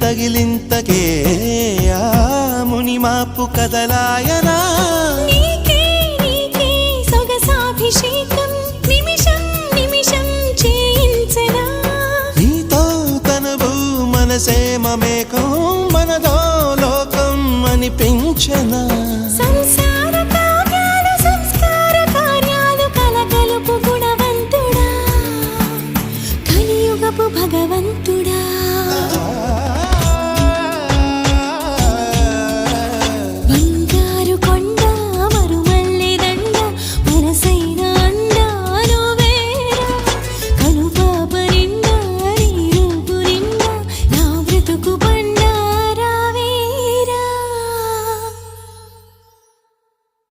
తగిలింతకే ఆ ముని మాపు కదలాయనా నీకే నీకే సొగసాభిషేకం నిమిషం నిమిషం చేయించనా నీతో తనువు మనసే మమేకం మనదో లోకం అనిపించనా